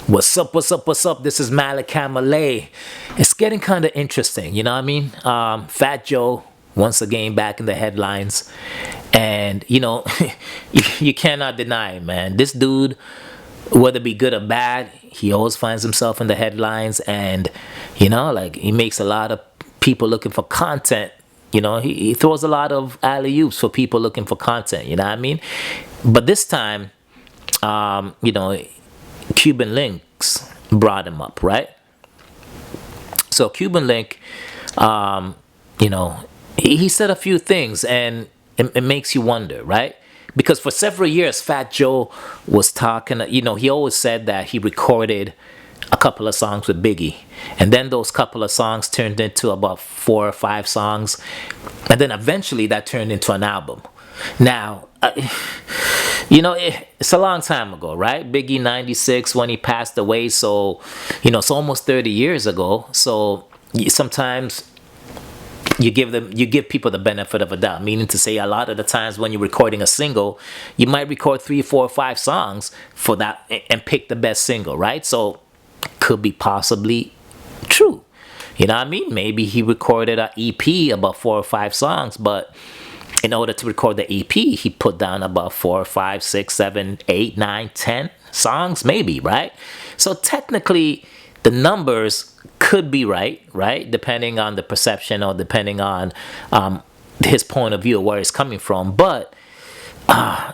What's up? What's up? What's up? This is Malak Malay. It's getting kind of interesting, you know what I mean? Fat Joe once again back in the headlines, and you cannot deny it, man. This dude, whether it be good or bad, he always finds himself in the headlines, and like he makes a lot of people looking for content. He throws a lot of alley oops for people looking for content. You know what I mean? But this time, um, you know, Cuban Links brought him up, right? So Cuban Link, um, you know, he said a few things, and it makes you wonder, right? Because for several years, Fat Joe was talking. He always said that he recorded a couple of songs with Biggie, and then those couple of songs turned into about 4 or 5 songs, and then eventually that turned into an album. Now, it's a long time ago, right? Biggie 96 when he passed away, so it's almost 30 years ago. So sometimes you give people the benefit of a doubt, meaning to say a lot of the times when you're recording a single, you might record 3, 4, 5 songs for that and pick the best single, right? So could be possibly true. You know what I mean? Maybe he recorded an EP about 4 or 5 songs, but in order to record the EP, he put down about 4, 5, 6, 7, 8, 9, 10 songs, maybe, right? So technically, the numbers could be right? Depending on the perception or depending on his point of view of where it's coming from. But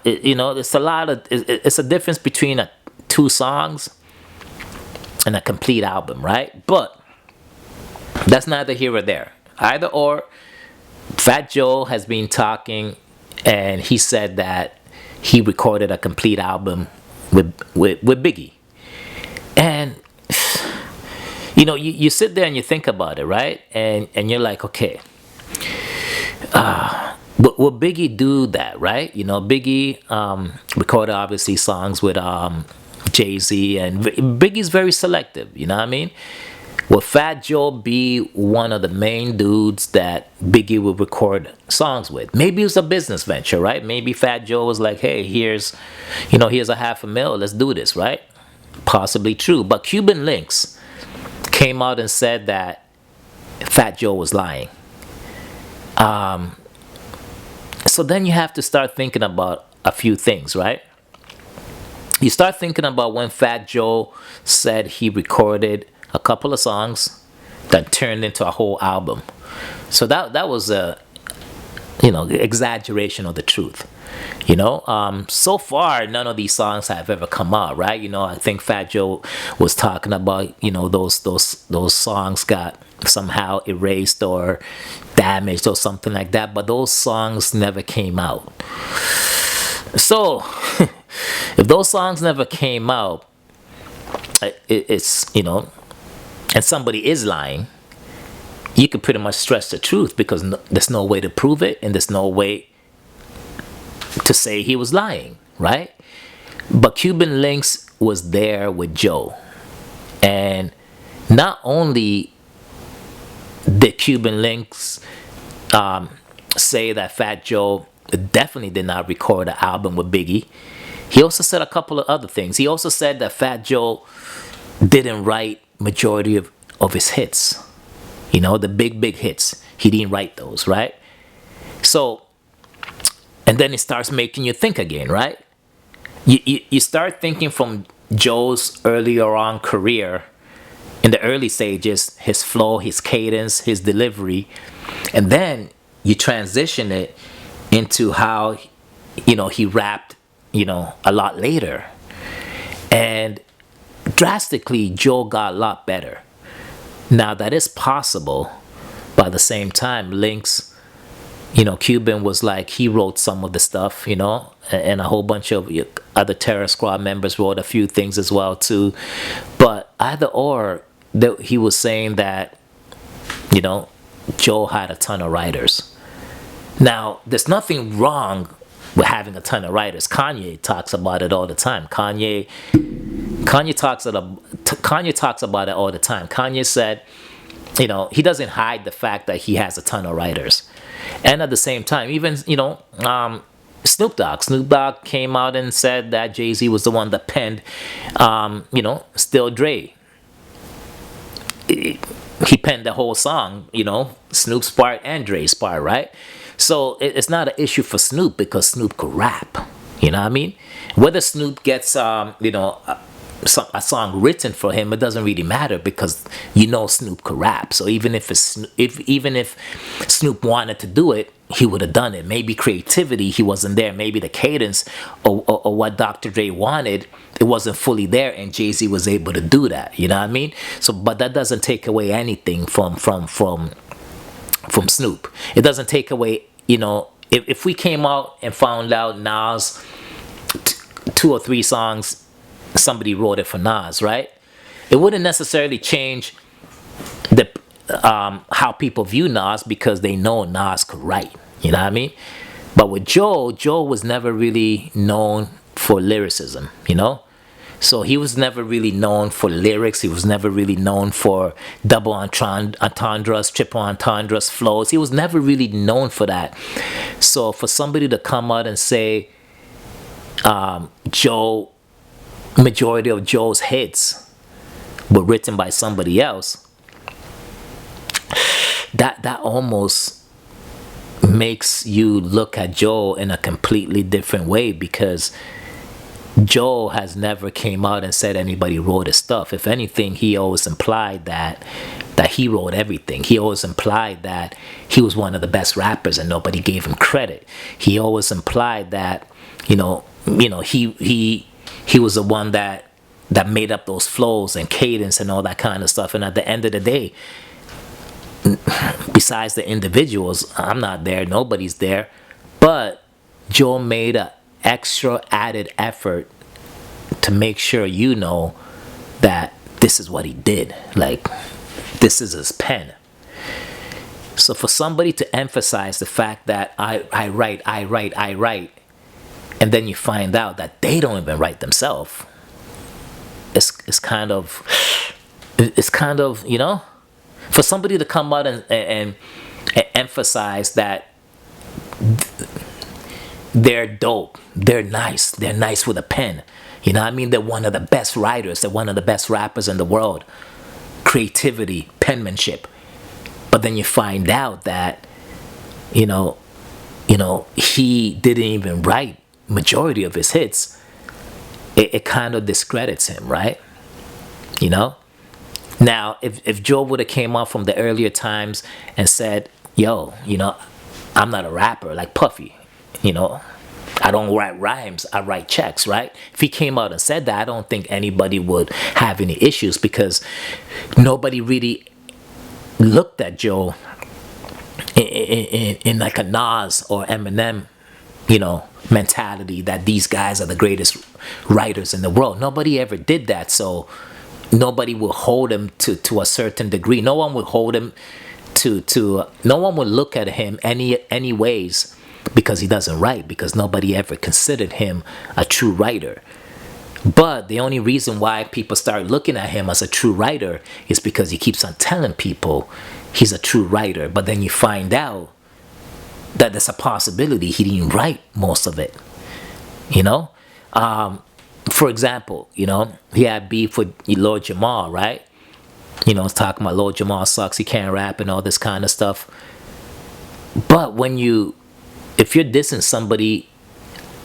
it's a lot of it's a difference between 2 songs and a complete album, right? But that's neither here or there. Either or, Fat Joe has been talking, and he said that he recorded a complete album with Biggie. And you sit there and you think about it, right? And you're like, okay, but will Biggie do that, right? Biggie recorded obviously songs with Jay-Z, and Biggie's very selective, you know what I mean? Will Fat Joe be one of the main dudes that Biggie would record songs with? Maybe it was a business venture, right? Maybe Fat Joe was like, hey, here's a $500,000, let's do this, right? Possibly true. But Cuban Links came out and said that Fat Joe was lying. So then you have to start thinking about a few things, right? You start thinking about when Fat Joe said he recorded a couple of songs that turned into a whole album. So that was a exaggeration of the truth. So far none of these songs have ever come out, right? I think Fat Joe was talking about those songs got somehow erased or damaged or something like that, but those songs never came out. So if those songs never came out, it's and somebody is lying, you could pretty much stretch the truth because there's no way to prove it and there's no way to say he was lying, right? But Cuban Links was there with Joe. And not only did Cuban Links say that Fat Joe definitely did not record an album with Biggie, he also said a couple of other things. He also said that Fat Joe didn't write majority of his hits. The big hits. He didn't write those, right? So, and then it starts making you think again, right? You start thinking from Joe's earlier on career, in the early stages, his flow, his cadence, his delivery, and then you transition it into how, he rapped, a lot later. And drastically, Joe got a lot better. Now that is possible, but at the same time, Links, Cuban was like, he wrote some of the stuff, and a whole bunch of other Terror Squad members wrote a few things as well too. But either or, he was saying that, Joe had a ton of writers. Now, there's nothing wrong with having a ton of writers. Kanye talks about it all the time. Kanye talks about it all the time. Kanye said, he doesn't hide the fact that he has a ton of writers, and at the same time, even Snoop Dogg. Snoop Dogg came out and said that Jay-Z was the one that penned, Still Dre. He penned the whole song, Snoop's part and Dre's part, right? So it's not an issue for Snoop because Snoop could rap. You know what I mean? Whether Snoop gets, a song written for him, it doesn't really matter because Snoop could rap. So even if Snoop wanted to do it, he would have done it. Maybe creativity, he wasn't there. Maybe the cadence or what Dr. Dre wanted, it wasn't fully there, and Jay-Z was able to do that. You know what I mean? So, but that doesn't take away anything from Snoop. It doesn't take away, if we came out and found out Nas, two or three songs, somebody wrote it for Nas, right? It wouldn't necessarily change the how people view Nas because they know Nas could write. You know what I mean? But with Joe was never really known for lyricism, So he was never really known for lyrics. He was never really known for double entendres, triple entendres, flows. He was never really known for that. So for somebody to come out and say, majority of Joe's hits were written by somebody else, that almost makes you look at Joe in a completely different way, because Joe has never came out and said anybody wrote his stuff. If anything, he always implied that he wrote everything. He always implied that he was one of the best rappers and nobody gave him credit. He always implied that he was the one that made up those flows and cadence and all that kind of stuff. And at the end of the day, besides the individuals, I'm not there, nobody's there, but Joe made a extra added effort to make sure that this is what he did. Like, this is his pen. So for somebody to emphasize the fact that I write, and then you find out that they don't even write themselves, it's kind of, for somebody to come out and emphasize that they're dope, they're nice with a pen. You know what I mean? They're one of the best writers. They're one of the best rappers in the world. Creativity, penmanship. But then you find out that, he didn't even write majority of his hits. It kind of discredits him, right? Now, if Joe would have came out from the earlier times and said, yo, I'm not a rapper like Puffy, I don't write rhymes, I write checks, right? If he came out and said that, I don't think anybody would have any issues, because nobody really looked at Joe in like a Nas or Eminem, mentality that these guys are the greatest writers in the world. Nobody ever did that, so nobody will hold him to a certain degree. No one will hold him no one will look at him any ways because he doesn't write, because nobody ever considered him a true writer. But the only reason why people start looking at him as a true writer is because he keeps on telling people he's a true writer. But then you find out that there's a possibility he didn't write most of it. For example, he had beef with Lord Jamar, right? It's talking about Lord Jamar sucks, he can't rap and all this kind of stuff. But if you're dissing somebody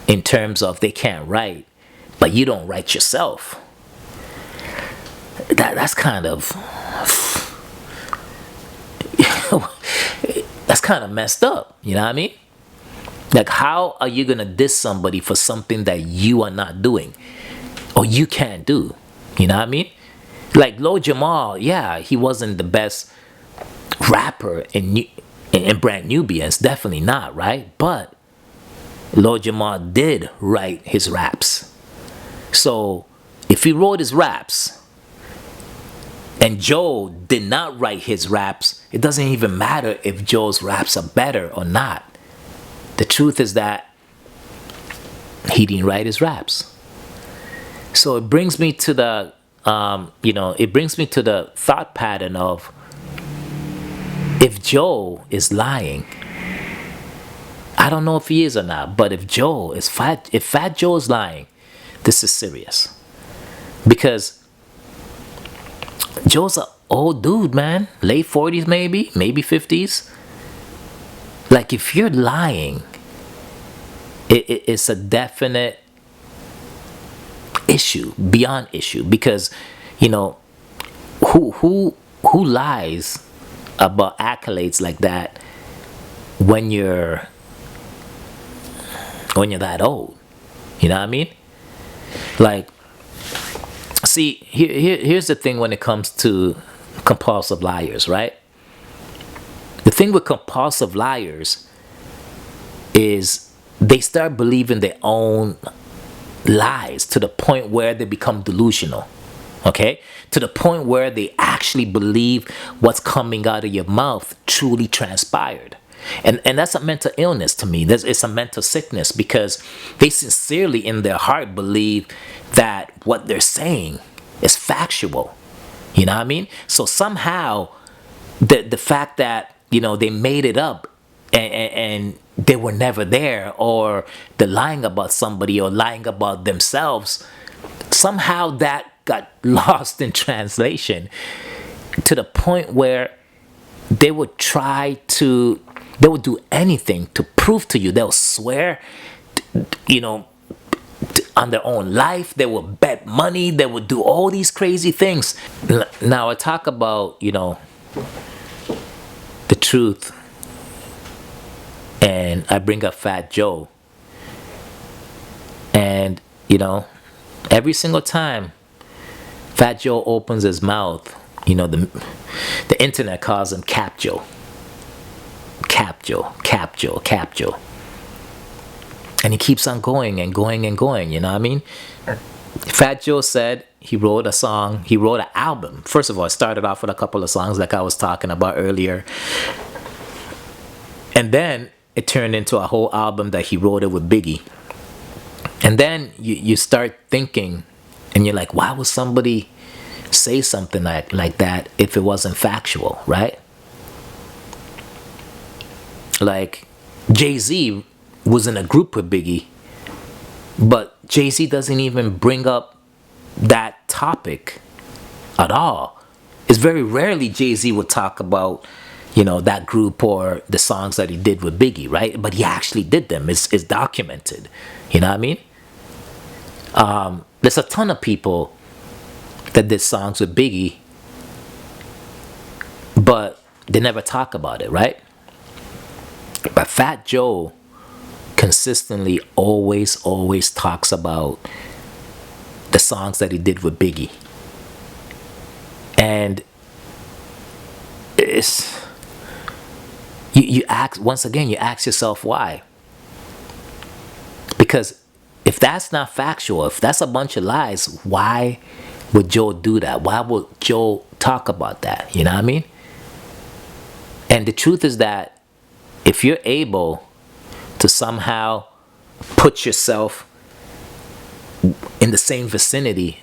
in terms of they can't write, but you don't write yourself, that's kind of that's kind of messed up. You know what I mean? Like, how are you gonna diss somebody for something that you are not doing or you can't do? You know what I mean? Like Lord Jamar, yeah, he wasn't the best rapper in Brand Nubians, definitely not, right? But Lord Jamar did write his raps. So if he wrote his raps and Joe did not write his raps, it doesn't even matter if Joe's raps are better or not. The truth is that he didn't write his raps. So it brings me to the thought pattern of, if Joe is lying, I don't know if he is or not, but if Fat Joe is lying, this is serious. Because Joe's an old dude, man. Late 40s, maybe 50s. Like, if you're lying, it's a definite issue, beyond issue. Because, you know, who lies about accolades like that when you're that old? You know what I mean? Like, see, here's the thing when it comes to compulsive liars, right? The thing with compulsive liars is they start believing their own lies to the point where they become delusional. Okay? To the point where they actually believe what's coming out of your mouth truly transpired. And that's a mental illness to me. It's a mental sickness, because they sincerely in their heart believe that what they're saying is factual. You know what I mean? So somehow the fact that, you know, they made it up and they were never there, or they're lying about somebody or lying about themselves, somehow that got lost in translation to the point where they would do anything to prove to you. They'll swear, you know, on their own life. They will bet money. They would do all these crazy things. Now I talk about, you know, the truth, and I bring up Fat Joe. And, you know, every single time Fat Joe opens his mouth, you know, the internet calls him Cap Joe. Cap Joe, Cap Joe, Cap Joe. And he keeps on going and going and going, you know what I mean? Fat Joe said he wrote an album. First of all, it started off with a couple of songs like I was talking about earlier. And then it turned into a whole album that he wrote it with Biggie. And then you start thinking, and you're like, why would somebody say something like that if it wasn't factual, right? Like, Jay-Z was in a group with Biggie, but Jay-Z doesn't even bring up that topic at all. It's very rarely Jay-Z would talk about, you know, that group or the songs that he did with Biggie, right? But he actually did them. It's documented. You know what I mean? There's a ton of people that did songs with Biggie, but they never talk about it, right? But Fat Joe consistently always talks about the songs that he did with Biggie. And it's you ask yourself why. Because if that's not factual, if that's a bunch of lies, why would Joe do that? Why would Joe talk about that? You know what I mean? And the truth is that if you're able to somehow put yourself in the same vicinity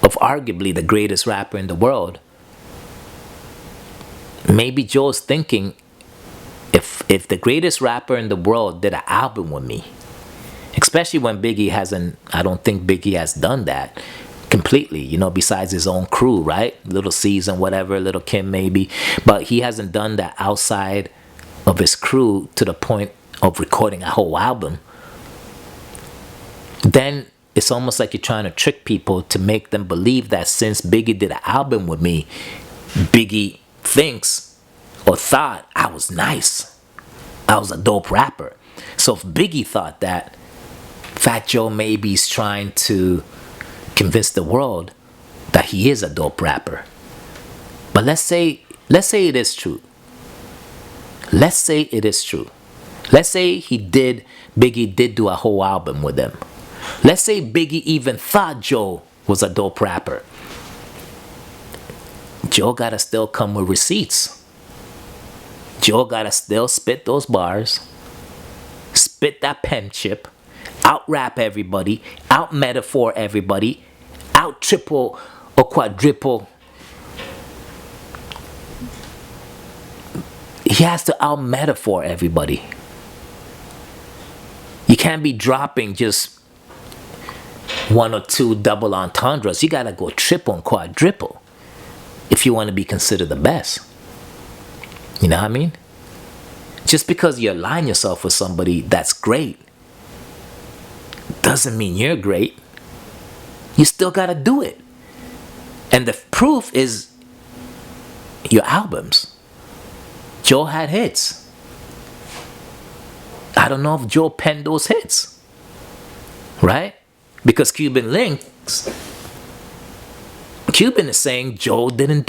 of arguably the greatest rapper in the world, maybe Joe's thinking, if the greatest rapper in the world did an album with me, especially when I don't think Biggie has done that completely, you know, besides his own crew, right? Little Caesar, whatever, Little Kim maybe, but he hasn't done that outside of his crew to the point of recording a whole album. Then it's almost like you're trying to trick people to make them believe that since Biggie did an album with me, Biggie thinks or thought I was nice, I was a dope rapper. So if Biggie thought that, Fat Joe maybe is trying to convince the world that he is a dope rapper. But let's say it is true. Let's say it is true. Let's say Biggie did do a whole album with him. Let's say Biggie even thought Joe was a dope rapper. Joe gotta still come with receipts. Joe gotta still spit those bars, spit that pen chip, out rap everybody, out metaphor everybody, out triple or quadruple. He has to out metaphor everybody. can't be dropping just one or two double entendres. You gotta go triple and quadruple if you want to be considered the best. You know what I mean? Just because you align yourself with somebody that's great doesn't mean you're great. You still gotta do it. And the proof is your albums. Joe had hits. I don't know if Joe penned those hits, right? Because Cuban Links, Cuban is saying Joe didn't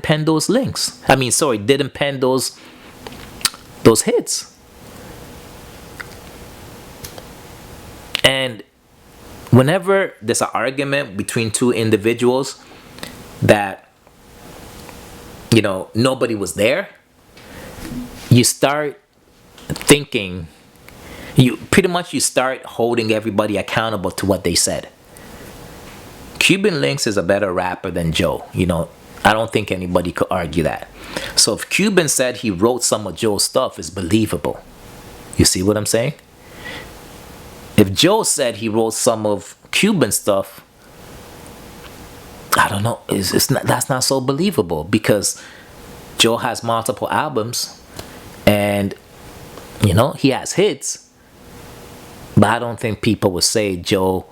pen those links. Didn't pen those hits. And whenever there's an argument between two individuals that, nobody was there, you start thinking, you start holding everybody accountable to what they said. Cuban Links is a better rapper than Joe. I don't think anybody could argue that. So if Cuban said he wrote some of Joe's stuff, it's believable. You see what I'm saying? If Joe said he wrote some of Cuban stuff, I don't know. That's not so believable, because Joe has multiple albums and he has hits, but I don't think people would say Joe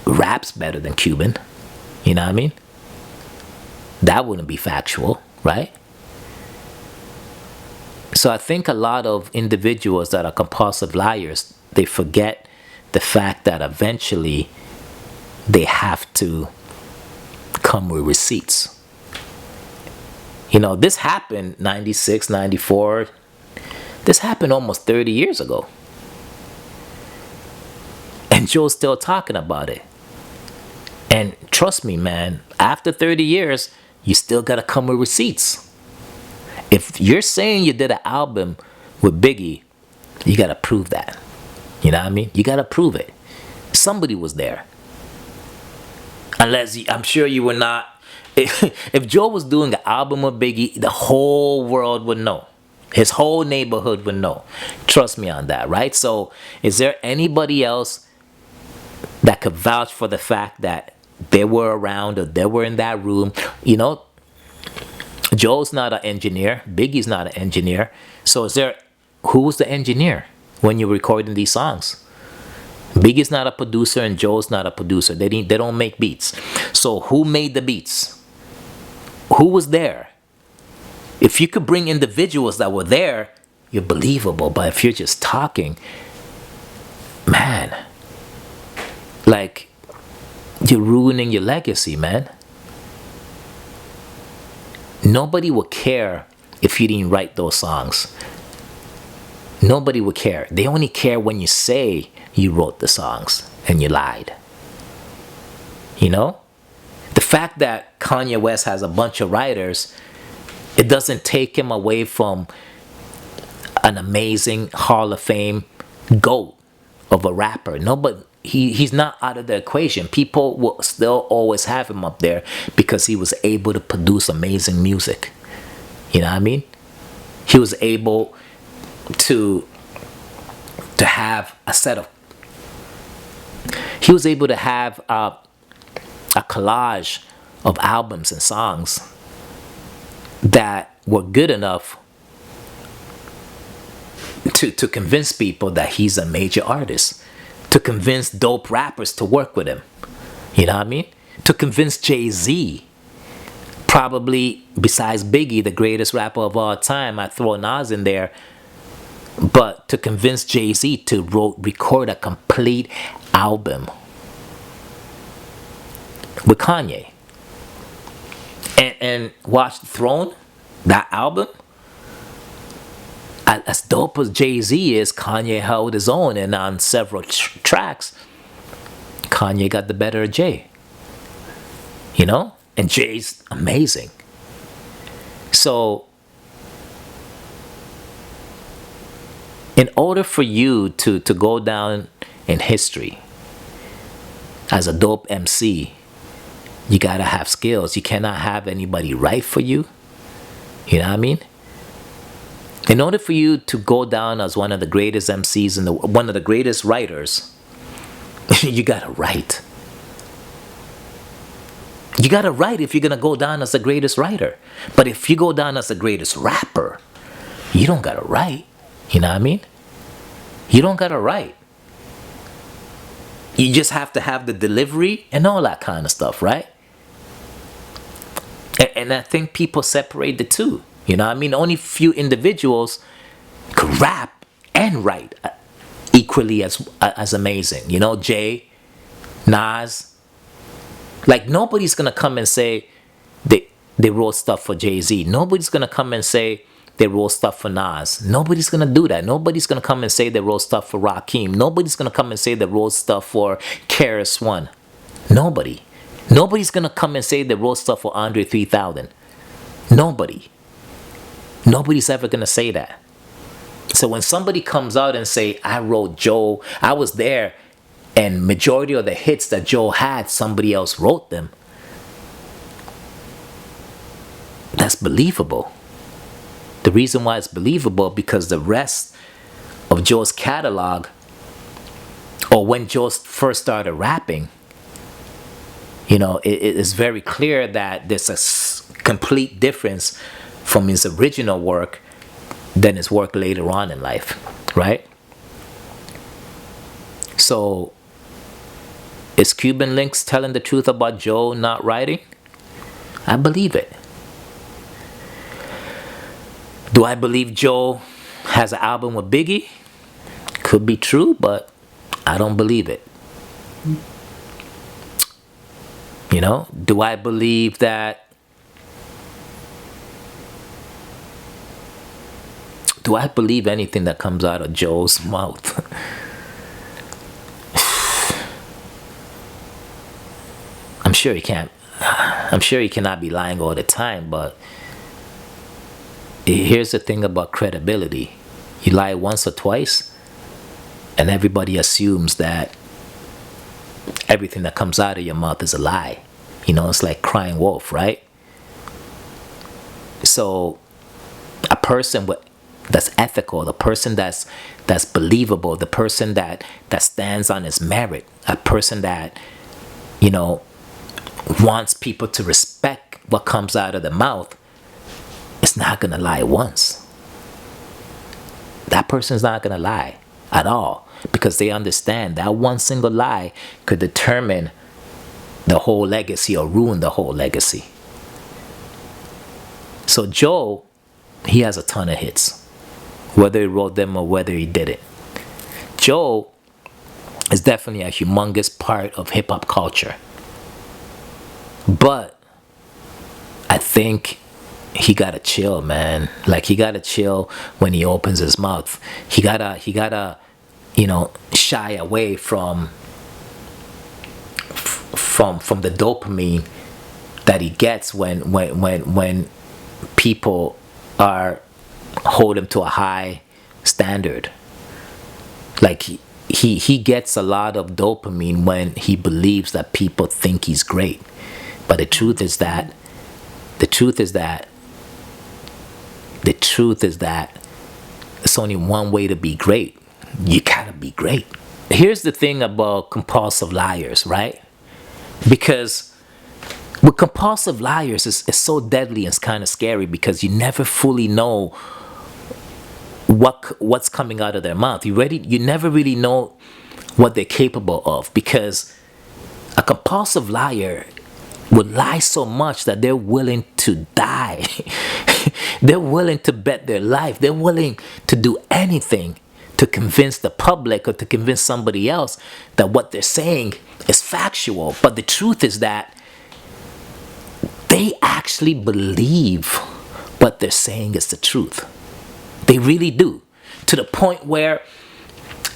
raps better than Cuban. You know what I mean? That wouldn't be factual, right? So I think a lot of individuals that are compulsive liars, they forget the fact that eventually they have to come with receipts. This happened 96, 94. This happened almost 30 years ago. And Joe's still talking about it. And trust me, man, after 30 years, you still got to come with receipts. If you're saying you did an album with Biggie, you got to prove that. You know what I mean? You got to prove it. Somebody was there. I'm sure you were not. If Joe was doing an album with Biggie, the whole world would know. His whole neighborhood would know. Trust me on that, right? So is there anybody else that could vouch for the fact that they were around or they were in that room? Joe's not an engineer. Biggie's not an engineer. So who was the engineer when you're recording these songs? Biggie's not a producer and Joe's not a producer. They don't make beats. So who made the beats? Who was there? If you could bring individuals that were there, you're believable. But if you're just talking, man, like, you're ruining your legacy, man. Nobody would care if you didn't write those songs. Nobody would care. They only care when you say you wrote the songs and you lied. The fact that Kanye West has a bunch of writers, it doesn't take him away from an amazing Hall of Fame GOAT of a rapper. Nobody, he's not out of the equation. People will still always have him up there because he was able to produce amazing music. You know what I mean? He was able to have a set of. He was able to have a collage of albums and songs that were good enough to convince people that he's a major artist, to convince dope rappers to work with him. You know what I mean? To convince Jay-Z, probably besides Biggie, the greatest rapper of all time. I throw Nas in there. But to convince Jay-Z to record a complete album with Kanye. And watch Throne, that album. As dope as Jay-Z is, Kanye held his own. And on several tracks, Kanye got the better of Jay. And Jay's amazing. So, in order for you to go down in history as a dope MC, you gotta have skills. You cannot have anybody write for you. You know what I mean? In order for you to go down as one of the greatest MCs and one of the greatest writers, you gotta write. You gotta write if you're gonna go down as the greatest writer. But if you go down as the greatest rapper, you don't gotta write. You know what I mean? You don't gotta write. You just have to have the delivery and all that kind of stuff, right? And I think people separate the two. You know what I mean? Only few individuals could rap and write equally as amazing. You know, Jay, Nas. Like, nobody's gonna come and say they wrote stuff for Jay-Z. Nobody's gonna come and say they wrote stuff for Nas. Nobody's gonna do that. Nobody's gonna come and say they wrote stuff for Rakim. Nobody's gonna come and say they wrote stuff for KRS-One. Nobody. Nobody's gonna come and say they wrote stuff for Andre 3000. Nobody. Nobody's ever gonna say that. So when somebody comes out and say, I wrote Joe, I was there, and majority of the hits that Joe had, somebody else wrote them, that's believable. The reason why it's believable, because the rest of Joe's catalog, or when Joe first started rapping, you know, it is very clear that there's a complete difference from his original work than his work later on in life, right? So, is Cuban Links telling the truth about Joe not writing? I believe it. Do I believe Joe has an album with Biggie? Could be true, but I don't believe it. You know, do I believe that? Do I believe anything that comes out of Joe's mouth? I'm sure he can't. I'm sure he cannot be lying all the time, but here's the thing about credibility. You lie once or twice, and everybody assumes that everything that comes out of your mouth is a lie. You know, it's like crying wolf, right? So a person that's ethical, the person that's believable, the person that stands on his merit, a person that, you know, wants people to respect what comes out of the mouth, is not gonna lie once. That person's not gonna lie at all, because they understand that one single lie could determine the whole legacy or ruin the whole legacy. So Joe, he has a ton of hits, whether he wrote them or whether he did it. Joe is definitely a humongous part of hip-hop culture. But I think he gotta chill, man. Like, he gotta chill when he opens his mouth. He gotta, you know, shy away from the dopamine that he gets when people hold him to a high standard. Like, he gets a lot of dopamine when he believes that people think he's great. But the truth is that it's only one way to be great. You gotta be great. Here's the thing about compulsive liars, right? Because with compulsive liars, it's so deadly and it's kind of scary, because you never fully know what's coming out of their mouth. You never really know what they're capable of, because a compulsive liar would lie so much that they're willing to die. They're willing to bet their life. They're willing to do anything to convince the public or to convince somebody else that what they're saying is factual. But the truth is that they actually believe what they're saying is the truth. They really do. To the point where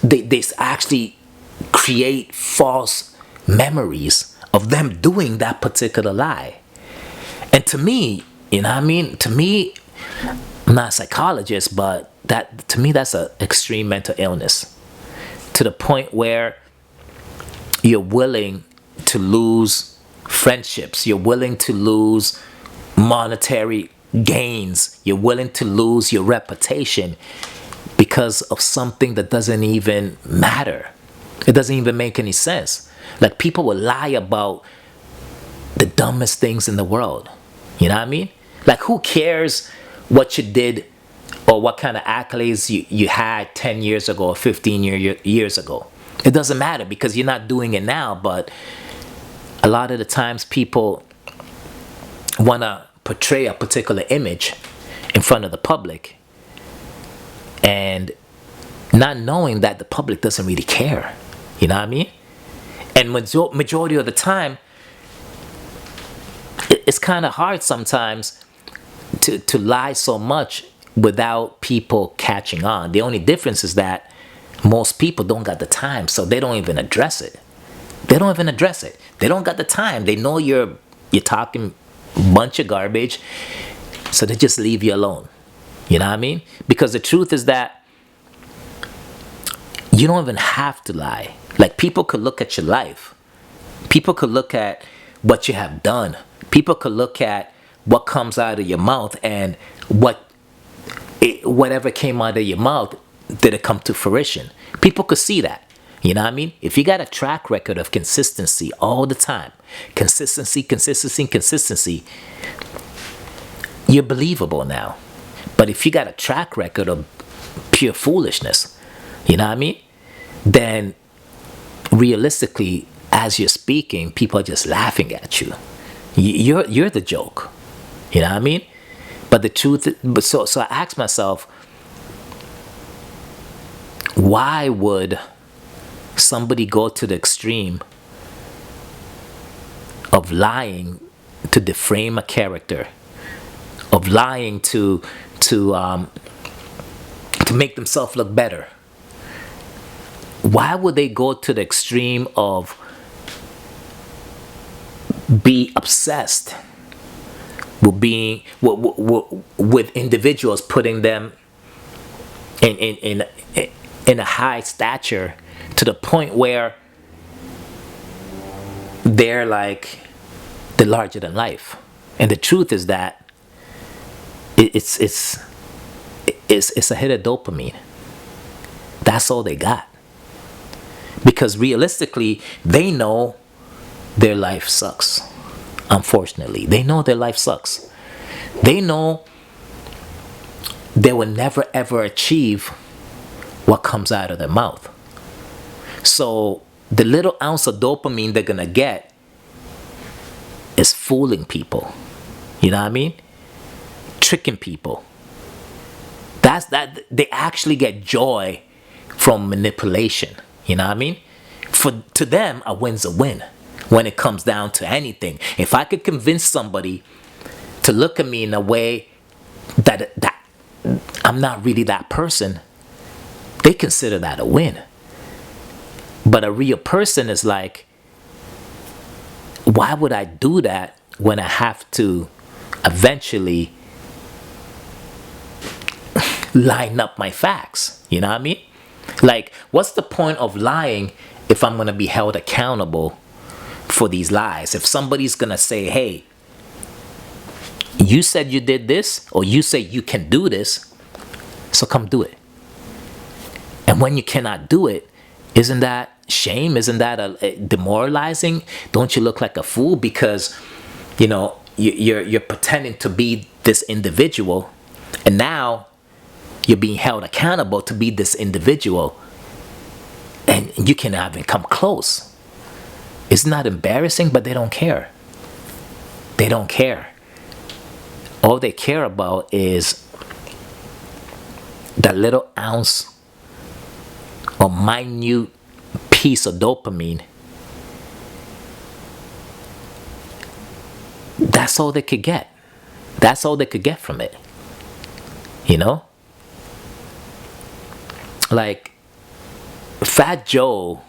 they actually create false memories of them doing that particular lie. And to me, you know what I mean? To me, I'm not a psychologist, but to me, that's an extreme mental illness. To the point where you're willing to lose friendships. You're willing to lose monetary gains. You're willing to lose your reputation because of something that doesn't even matter. It doesn't even make any sense. Like, people will lie about the dumbest things in the world. You know what I mean? Like, who cares what you did or what kind of accolades you had 10 years ago or 15 years ago? It doesn't matter because you're not doing it now. But a lot of the times people want to portray a particular image in front of the public and not knowing that the public doesn't really care. You know what I mean? And majority of the time, it's kind of hard sometimes to lie so much without people catching on. The only difference is that most people don't got the time, so they don't even address it. They don't even address it. They don't got the time. They know you're talking a bunch of garbage, so they just leave you alone. You know what I mean? Because the truth is that you don't even have to lie. Like, people could look at your life. People could look at what you have done. People could look at what comes out of your mouth, and whatever came out of your mouth, did it come to fruition? People could see that. You know what I mean? If you got a track record of consistency all the time, consistency, you're believable now. But if you got a track record of pure foolishness, you know what I mean? Then realistically, as you're speaking, people are just laughing at you. You're the joke. You know what I mean? But the truth, so I asked myself, why would somebody go to the extreme of lying to defame a character, of lying to make themselves look better? Why would they go to the extreme of be obsessed with individuals, putting them in a high stature to the point where they're like the larger than life? And the truth is that it's a hit of dopamine. That's all they got. Because realistically, they know their life sucks. Unfortunately, they know their life sucks. They know they will never ever achieve what comes out of their mouth. So the little ounce of dopamine they're gonna get is fooling people. You know what I mean? Tricking people. That they actually get joy from manipulation. You know what I mean? To them, a win's a win when it comes down to anything. If I could convince somebody to look at me in a way that I'm not really that person, they consider that a win. But a real person is like, why would I do that when I have to eventually line up my facts? You know what I mean? Like, what's the point of lying if I'm going to be held accountable for these lies? If somebody's going to say, hey, you said you did this, or you say you can do this, so come do it. And when you cannot do it, isn't that shame? Isn't that a demoralizing? Don't you look like a fool because, you know, you're pretending to be this individual, and now you're being held accountable to be this individual, and you cannot even come close. It's not embarrassing, but they don't care. They don't care. All they care about is that little ounce or minute piece of dopamine. That's all they could get. That's all they could get from it. You know? Like, Fat Joe,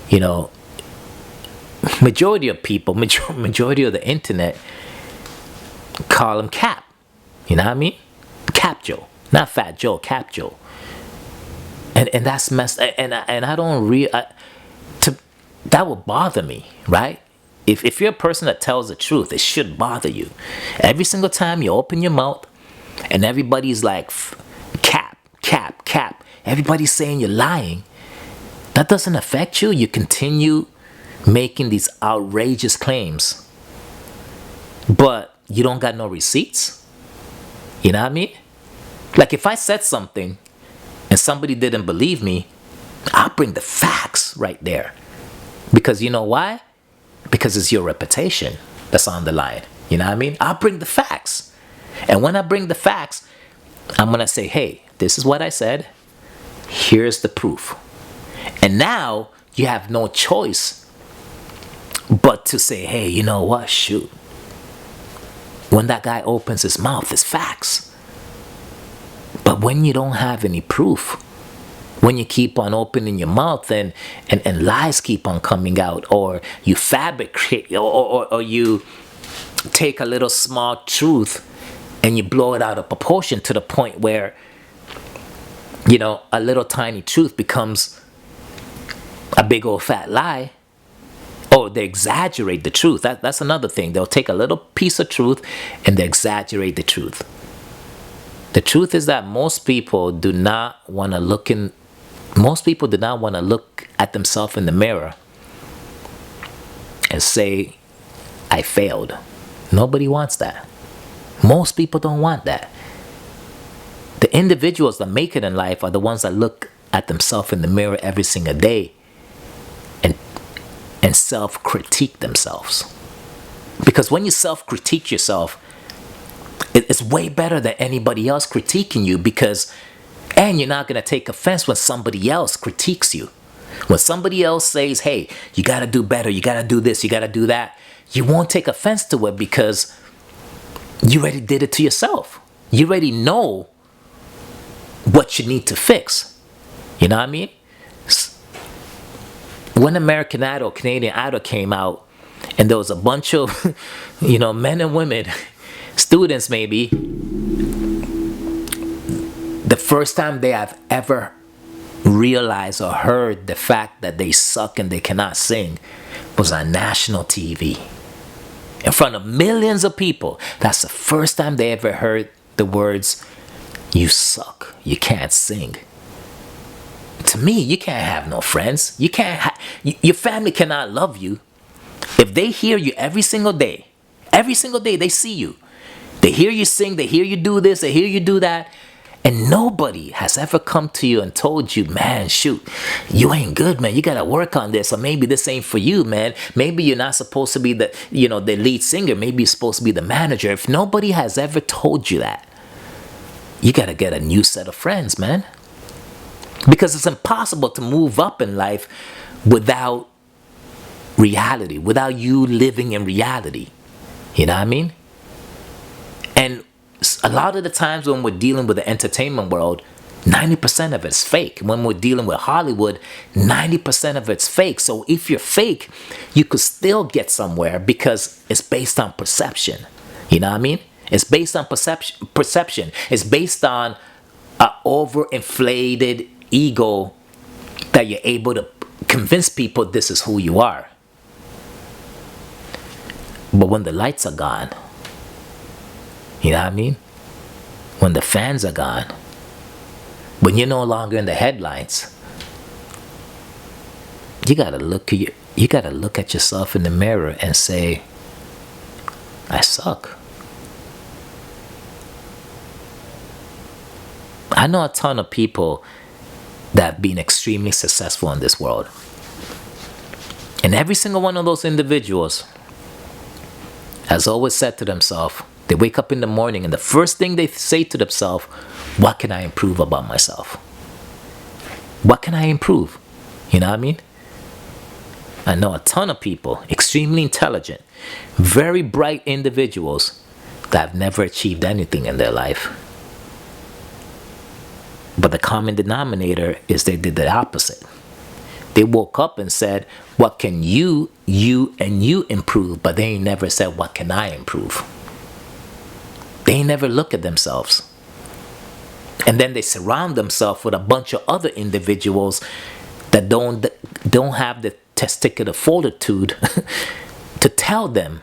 you know, majority of people, majority of the internet call him Cap. You know what I mean? Cap Joe. Not Fat Joe, Cap Joe. And that's messed. And I don't that would bother me, right? if you're a person that tells the truth, it should bother you. Every single time you open your mouth and everybody's like, cap, cap, cap. Everybody's saying you're lying. That doesn't affect you. You continue making these outrageous claims. But you don't got no receipts. You know what I mean? Like if I said something and somebody didn't believe me, I'll bring the facts right there. Because you know why? Because it's your reputation that's on the line. You know what I mean? I'll bring the facts. And when I bring the facts, I'm going to say, hey, this is what I said. Here's the proof. And now you have no choice but to say, hey, you know what? Shoot. When that guy opens his mouth, it's facts. But when you don't have any proof, when you keep on opening your mouth and lies keep on coming out, or you fabricate, or you take a little small truth and you blow it out of proportion to the point where, you know, a little tiny truth becomes a big old fat lie. Or they exaggerate the truth. That's another thing. They'll take a little piece of truth and they exaggerate the truth. The truth is that most people do not want to look at themselves in the mirror and say, I failed. Nobody wants that. Most people don't want that. The individuals that make it in life are the ones that look at themselves in the mirror every single day and self-critique themselves. Because when you self-critique yourself, it's way better than anybody else critiquing you, and you're not going to take offense when somebody else critiques you. When somebody else says, hey, you got to do better, you got to do this, you got to do that, you won't take offense to it because you already did it to yourself. You already know what you need to fix. You know what I mean? When American Idol, Canadian Idol came out, and there was a bunch of, men and women, students maybe, the first time they have ever realized or heard the fact that they suck and they cannot sing was on national TV. In front of millions of people. That's the first time they ever heard the words, you suck, you can't sing. To me, you can't have no friends. Your family cannot love you if they hear you every single day. Every single day they see you. They hear you sing, they hear you do this, they hear you do that. And nobody has ever come to you and told you, man, shoot, you ain't good, man. You got to work on this. Or maybe this ain't for you, man. Maybe you're not supposed to be the lead singer. Maybe you're supposed to be the manager. If nobody has ever told you that, you got to get a new set of friends, man. Because it's impossible to move up in life without reality, without you living in reality. You know what I mean? And a lot of the times when we're dealing with the entertainment world, 90% of it's fake. When we're dealing with Hollywood, 90% of it's fake. So if you're fake, you could still get somewhere because it's based on perception. You know what I mean? It's based on perception. It's based on an overinflated ego that you're able to convince people this is who you are. But when the lights are gone, you know what I mean? When the fans are gone, when you're no longer in the headlines, you gotta look at yourself in the mirror and say, I suck. I know a ton of people that have been extremely successful in this world. And every single one of those individuals has always said to themselves, they wake up in the morning and the first thing they say to themselves, what can I improve about myself? What can I improve? You know what I mean? I know a ton of people, extremely intelligent, very bright individuals that have never achieved anything in their life. But the common denominator is they did the opposite. They woke up and said, what can you improve? But they ain't never said, what can I improve? They ain't never look at themselves. And then they surround themselves with a bunch of other individuals that don't have the testicular fortitude to tell them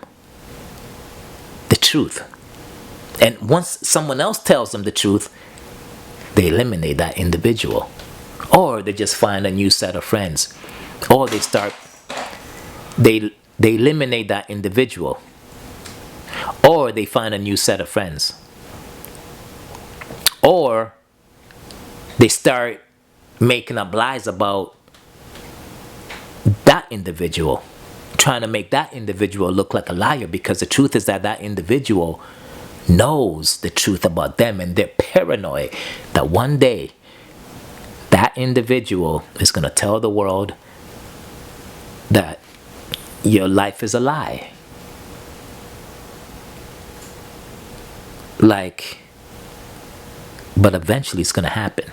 the truth. And once someone else tells them the truth, they eliminate that individual. Or they just find a new set of friends. Or they eliminate that individual. Or they find a new set of friends. Or they start making up lies about that individual, trying to make that individual look like a liar, because the truth is that that individual knows the truth about them, and they're paranoid that one day that individual is going to tell the world that your life is a lie. But eventually it's going to happen.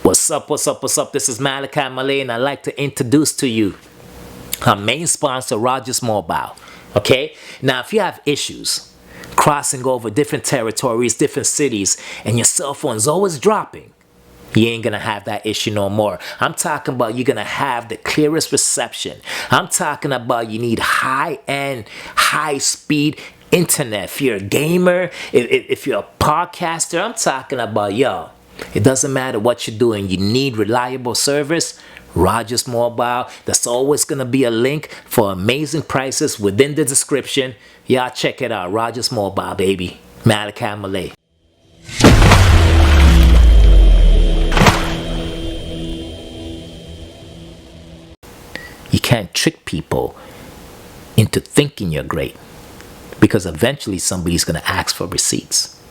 What's up? This is Malachi Malay, and I'd like to introduce to you our main sponsor, Rogers Mobile. Okay? Now, if you have issues crossing over different territories, different cities, and your cell phone's always dropping, you ain't gonna have that issue no more. I'm talking about you're gonna have the clearest reception. I'm talking about you need high-end, high-speed internet. If you're a gamer, if you're a podcaster, I'm talking about, yo, it doesn't matter what you're doing. You need reliable service. Rogers Mobile. There's always gonna be a link for amazing prices within the description. Y'all check it out. Rogers Mobile, baby. Malachi Malay. You can't trick people into thinking you're great, because eventually somebody's going to ask for receipts.